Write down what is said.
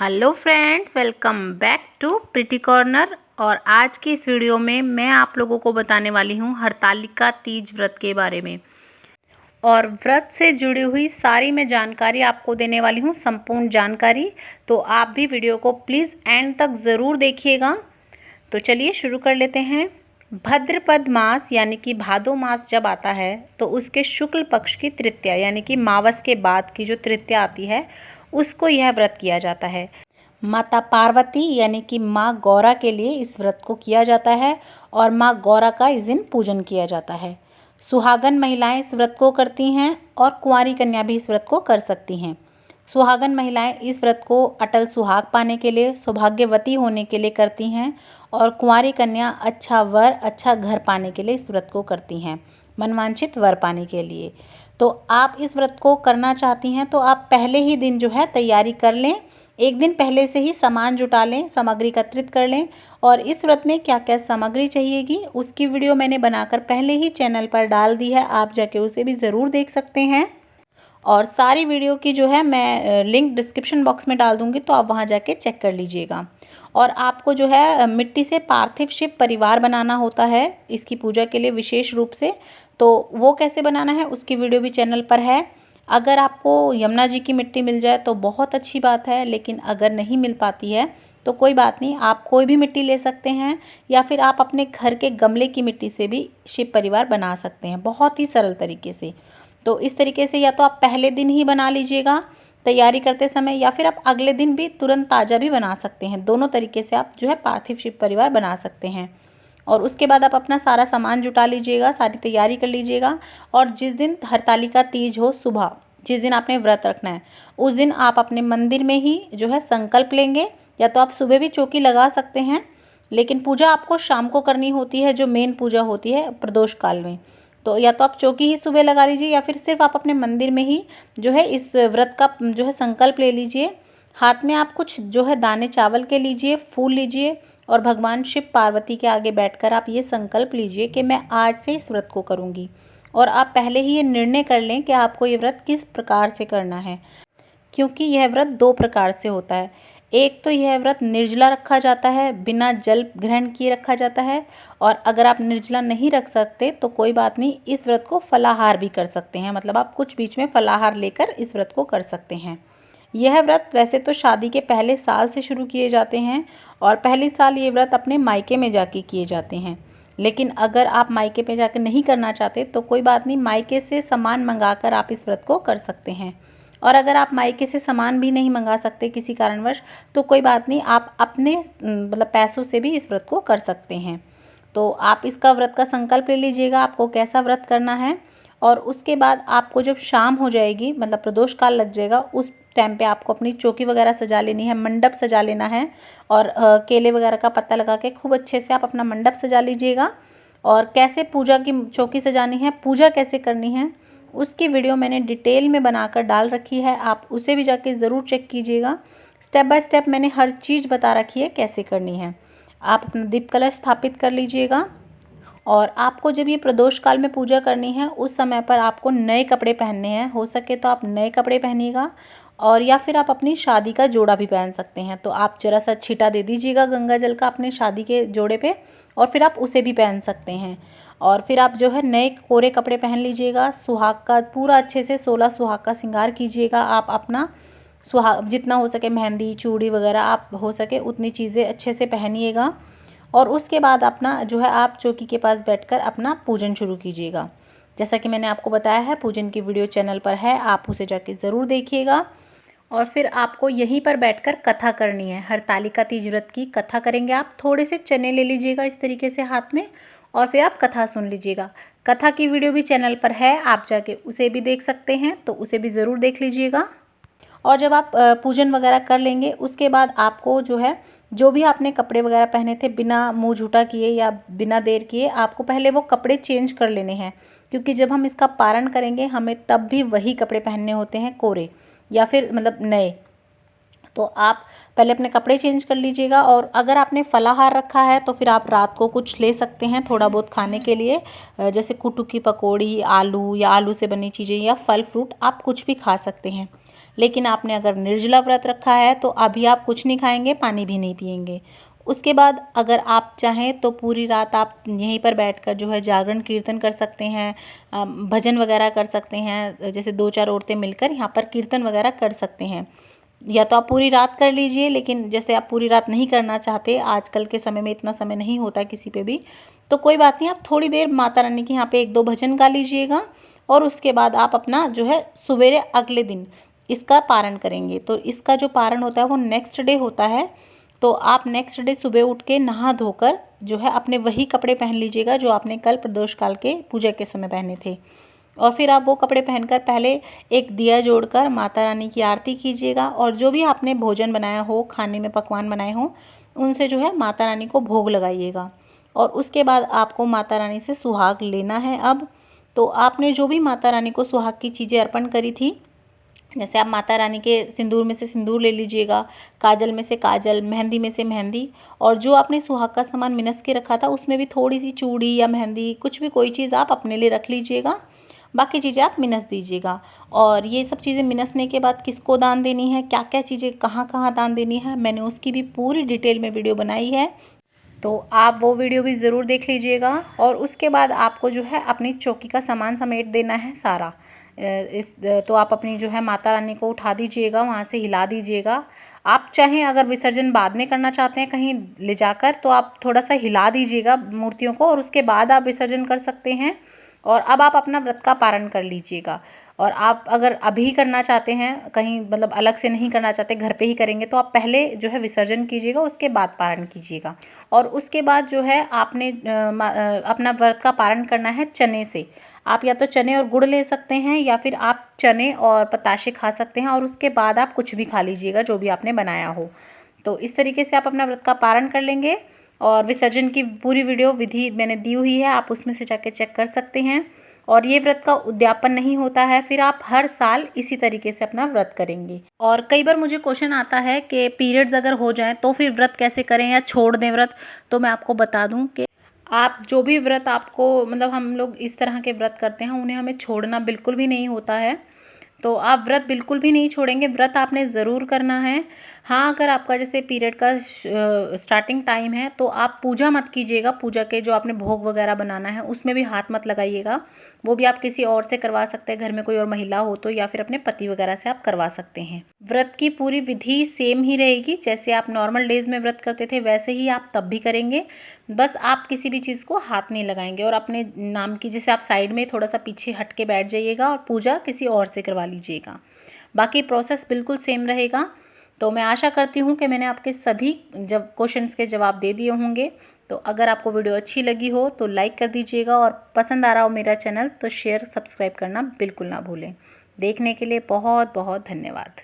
Hello friends, welcome back to pretty corner. और आज की इस वीडियो में मैं आप लोगों को बताने वाली हूँ हरतालिका तीज व्रत के बारे में। और व्रत से जुड़ी हुई सारी मैं जानकारी आपको देने वाली हूँ, संपूर्ण जानकारी। तो आप भी वीडियो को प्लीज़ एंड तक ज़रूर देखिएगा। तो चलिए शुरू कर लेते हैं। भाद्रपद मास यानी कि भादो मास जब आता है तो उसके शुक्ल पक्ष की तृतीया यानी कि मावस के बाद की जो तृतीया आती है उसको यह व्रत किया जाता है। माता पार्वती यानी कि माँ गौरा के लिए इस व्रत को किया जाता है और माँ गौरा का इस दिन पूजन किया जाता है। सुहागन महिलाएं इस व्रत को करती हैं और कुंवारी कन्या भी इस व्रत को कर सकती हैं। सुहागन महिलाएं इस व्रत को अटल सुहाग पाने के लिए, सौभाग्यवती होने के लिए करती हैं और कुंवारी कन्या अच्छा वर, अच्छा घर पाने के लिए इस व्रत को करती हैं, मनवांछित वर पाने के लिए। तो आप इस व्रत को करना चाहती हैं तो आप पहले ही दिन जो है तैयारी कर लें, एक दिन पहले से ही सामान जुटा लें, सामग्री एकत्रित कर लें। और इस व्रत में क्या क्या सामग्री चाहिएगी उसकी वीडियो मैंने बनाकर पहले ही चैनल पर डाल दी है, आप जाके उसे भी ज़रूर देख सकते हैं। और सारी वीडियो की जो है मैं लिंक डिस्क्रिप्शन बॉक्स में डाल दूँगी, तो आप वहाँ जाके चेक कर लीजिएगा। और आपको जो है मिट्टी से पार्थिव शिव परिवार बनाना होता है इसकी पूजा के लिए विशेष रूप से। तो वो कैसे बनाना है उसकी वीडियो भी चैनल पर है। अगर आपको यमुना जी की मिट्टी मिल जाए तो बहुत अच्छी बात है, लेकिन अगर नहीं मिल पाती है तो कोई बात नहीं, आप कोई भी मिट्टी ले सकते हैं या फिर आप अपने घर के गमले की मिट्टी से भी शिव परिवार बना सकते हैं, बहुत ही सरल तरीके से। तो इस तरीके से या तो आप पहले दिन ही बना लीजिएगा तैयारी करते समय, या फिर आप अगले दिन भी तुरंत ताज़ा भी बना सकते हैं। दोनों तरीके से आप जो है पार्थिव शिव परिवार बना सकते हैं। और उसके बाद आप अपना सारा सामान जुटा लीजिएगा, सारी तैयारी कर लीजिएगा। और जिस दिन हरतालिका तीज हो सुबह, जिस दिन आपने व्रत रखना है, उस दिन आप अपने मंदिर में ही जो है संकल्प लेंगे। या तो आप सुबह भी चौकी लगा सकते हैं, लेकिन पूजा आपको शाम को करनी होती है, जो मेन पूजा होती है प्रदोष काल में। तो या तो आप चौकी ही सुबह लगा लीजिए या फिर सिर्फ आप अपने मंदिर में ही जो है इस व्रत का जो है संकल्प ले लीजिए। हाथ में आप कुछ जो है दाने चावल के लीजिए, फूल लीजिए और भगवान शिव पार्वती के आगे बैठकर आप ये संकल्प लीजिए कि मैं आज से इस व्रत को करूँगी। और आप पहले ही ये निर्णय कर लें कि आपको ये व्रत किस प्रकार से करना है, क्योंकि यह व्रत दो प्रकार से होता है। एक तो यह व्रत निर्जला रखा जाता है, बिना जल ग्रहण किए रखा जाता है। और अगर आप निर्जला नहीं रख सकते तो कोई बात नहीं, इस व्रत को फलाहार भी कर सकते हैं, मतलब आप कुछ बीच में फलाहार लेकर इस व्रत को कर सकते हैं। यह व्रत वैसे तो शादी के पहले साल से शुरू किए जाते हैं और पहले साल ये व्रत अपने मायके में जाके किए जाते हैं। लेकिन अगर आप मायके पे जाकर नहीं करना चाहते तो कोई बात नहीं, मायके से सामान मंगाकर आप इस व्रत को कर सकते हैं। और अगर आप मायके से सामान भी नहीं मंगा सकते किसी कारणवश तो कोई बात नहीं, आप अपने मतलब पैसों से भी इस व्रत को कर सकते हैं। तो आप इसका व्रत का संकल्प ले लीजिएगा आपको कैसा व्रत करना है। और उसके बाद आपको जब शाम हो जाएगी, मतलब प्रदोष काल लग जाएगा, उस टाइम पे आपको अपनी चौकी वगैरह सजा लेनी है, मंडप सजा लेना है। और केले वगैरह का पत्ता लगा के खूब अच्छे से आप अपना मंडप सजा लीजिएगा। और कैसे पूजा की चौकी सजानी है, पूजा कैसे करनी है, उसकी वीडियो मैंने डिटेल में बनाकर डाल रखी है, आप उसे भी जाके ज़रूर चेक कीजिएगा। स्टेप बाय स्टेप मैंने हर चीज़ बता रखी है कैसे करनी है। आप अपना दीप कलश स्थापित कर लीजिएगा। और आपको जब ये प्रदोष काल में पूजा करनी है उस समय पर आपको नए कपड़े पहनने हैं, हो सके तो आप नए कपड़े पहनिएगा। और या फिर आप अपनी शादी का जोड़ा भी पहन सकते हैं, तो आप ज़रा सा छींटा दे दीजिएगा गंगा जल का अपने शादी के जोड़े पे और फिर आप उसे भी पहन सकते हैं। और फिर आप जो है नए कोरे कपड़े पहन लीजिएगा। सुहाग का पूरा अच्छे से 16 सुहाग का श्रृंगार कीजिएगा। आप अपना सुहाग जितना हो सके, मेहंदी चूड़ी वगैरह आप हो सके उतनी चीज़ें अच्छे से पहनिएगा। और उसके बाद अपना जो है आप चौकी के पास बैठकर अपना पूजन शुरू कीजिएगा। जैसा कि मैंने आपको बताया है, पूजन की वीडियो चैनल पर है, आप उसे जाके ज़रूर देखिएगा। और फिर आपको यहीं पर बैठकर कथा करनी है, हरतालिका तीज व्रत की कथा करेंगे आप। थोड़े से चने ले लीजिएगा इस तरीके से हाथ में और फिर आप कथा सुन लीजिएगा। कथा की वीडियो भी चैनल पर है, आप जाके उसे भी देख सकते हैं, तो उसे भी ज़रूर देख लीजिएगा। और जब आप पूजन वगैरह कर लेंगे उसके बाद आपको जो है जो भी आपने कपड़े वगैरह पहने थे, बिना मुंह झूठा किए या बिना देर किए आपको पहले वो कपड़े चेंज कर लेने हैं, क्योंकि जब हम इसका पारण करेंगे हमें तब भी वही कपड़े पहनने होते हैं, कोरे या फिर मतलब नए। तो आप पहले अपने कपड़े चेंज कर लीजिएगा। और अगर आपने फलाहार रखा है तो फिर आप रात को कुछ ले सकते हैं थोड़ा बहुत खाने के लिए, जैसे कुटू की पकौड़ी, आलू या आलू से बनी चीज़ें या फल फ्रूट आप कुछ भी खा सकते हैं। लेकिन आपने अगर निर्जला व्रत रखा है तो अभी आप कुछ नहीं खाएंगे, पानी भी नहीं पिएंगे। उसके बाद अगर आप चाहें तो पूरी रात आप यहीं पर बैठकर जो है जागरण कीर्तन कर सकते हैं, भजन वगैरह कर सकते हैं। जैसे 2-4 औरतें मिलकर यहाँ पर कीर्तन वगैरह कर सकते हैं। या तो आप पूरी रात कर लीजिए, लेकिन जैसे आप पूरी रात नहीं करना चाहते, आजकल के समय में इतना समय नहीं होता किसी पे भी, तो कोई बात नहीं, आप थोड़ी देर माता रानी के यहाँ पे 1-2 भजन गा लीजिएगा और उसके बाद आप अपना जो है सवेरे अगले दिन इसका पारण करेंगे। तो इसका जो पारण होता है वो नेक्स्ट डे होता है। तो आप नेक्स्ट डे सुबह उठ के नहा धोकर जो है अपने वही कपड़े पहन लीजिएगा जो आपने कल प्रदोष काल के पूजा के समय पहने थे, और फिर आप वो कपड़े पहनकर पहले एक दिया जोड़कर माता रानी की आरती कीजिएगा, और जो भी आपने भोजन बनाया हो, खाने में पकवान बनाए हों, उनसे जो है माता रानी को भोग लगाइएगा। और उसके बाद आपको माता रानी से सुहाग लेना है। अब तो आपने जो भी माता रानी को सुहाग की चीज़ें अर्पण करी थी, जैसे आप माता रानी के सिंदूर में से सिंदूर ले लीजिएगा, काजल में से काजल, मेहंदी में से मेहंदी, और जो आपने सुहाग का सामान मिनस के रखा था उसमें भी थोड़ी सी चूड़ी या मेहंदी, कुछ भी कोई चीज़ आप अपने लिए रख लीजिएगा, बाकी चीज़ें आप मिनस दीजिएगा। और ये सब चीज़ें मिनसने के बाद किसको दान देनी है, क्या क्या चीज़ें कहाँ कहाँ दान देनी है, मैंने उसकी भी पूरी डिटेल में वीडियो बनाई है, तो आप वो वीडियो भी ज़रूर देख लीजिएगा। और उसके बाद आपको जो है अपनी चौकी का सामान समेट देना है सारा। तो आप अपनी जो है माता रानी को उठा दीजिएगा, वहाँ से हिला दीजिएगा। आप चाहें अगर विसर्जन बाद में करना चाहते हैं कहीं ले जाकर, तो आप थोड़ा सा हिला दीजिएगा मूर्तियों को और उसके बाद आप विसर्जन कर सकते हैं। और अब आप अपना व्रत का पारण कर लीजिएगा। और आप अगर अभी करना चाहते हैं, कहीं मतलब अलग से नहीं करना चाहते, घर पे ही करेंगे, तो आप पहले जो है विसर्जन कीजिएगा, उसके बाद पारण कीजिएगा। और उसके बाद जो है आपने अपना व्रत का पारण करना है चने से। आप या तो चने और गुड़ ले सकते हैं, या फिर आप चने और बताशे खा सकते हैं, और उसके बाद आप कुछ भी खा लीजिएगा जो भी आपने बनाया हो। तो इस तरीके से आप अपना व्रत का पारण कर लेंगे। और विसर्जन की पूरी वीडियो विधि मैंने दी हुई है, आप उसमें से जाके चेक कर सकते हैं। और ये व्रत का उद्यापन नहीं होता है, फिर आप हर साल इसी तरीके से अपना व्रत करेंगे। और कई बार मुझे क्वेश्चन आता है कि पीरियड्स अगर हो जाए तो फिर व्रत कैसे करें या छोड़ दें व्रत। तो मैं आपको बता दूं कि आप जो भी व्रत आपको मतलब हम लोग इस तरह के व्रत करते हैं, उन्हें हमें छोड़ना बिल्कुल भी नहीं होता है। तो आप व्रत बिल्कुल भी नहीं छोड़ेंगे, व्रत आपने ज़रूर करना है। हाँ, अगर आपका जैसे पीरियड का स्टार्टिंग टाइम है तो आप पूजा मत कीजिएगा, पूजा के जो आपने भोग वगैरह बनाना है उसमें भी हाथ मत लगाइएगा। वो भी आप किसी और से करवा सकते हैं, घर में कोई और महिला हो तो, या फिर अपने पति वगैरह से आप करवा सकते हैं। व्रत की पूरी विधि सेम ही रहेगी, जैसे आप नॉर्मल डेज में व्रत करते थे वैसे ही आप तब भी करेंगे। बस आप किसी भी चीज़ को हाथ नहीं लगाएंगे, और अपने नाम की जैसे आप साइड में थोड़ा सा पीछे हट के बैठ जाइएगा और पूजा किसी और से करवा लीजिएगा। बाकी प्रोसेस बिल्कुल सेम रहेगा। तो मैं आशा करती हूँ कि मैंने आपके सभी जब क्वेश्चंस के जवाब दे दिए होंगे। तो अगर आपको वीडियो अच्छी लगी हो तो लाइक कर दीजिएगा, और पसंद आ रहा हो मेरा चैनल तो शेयर सब्सक्राइब करना बिल्कुल ना भूलें। देखने के लिए बहुत बहुत धन्यवाद।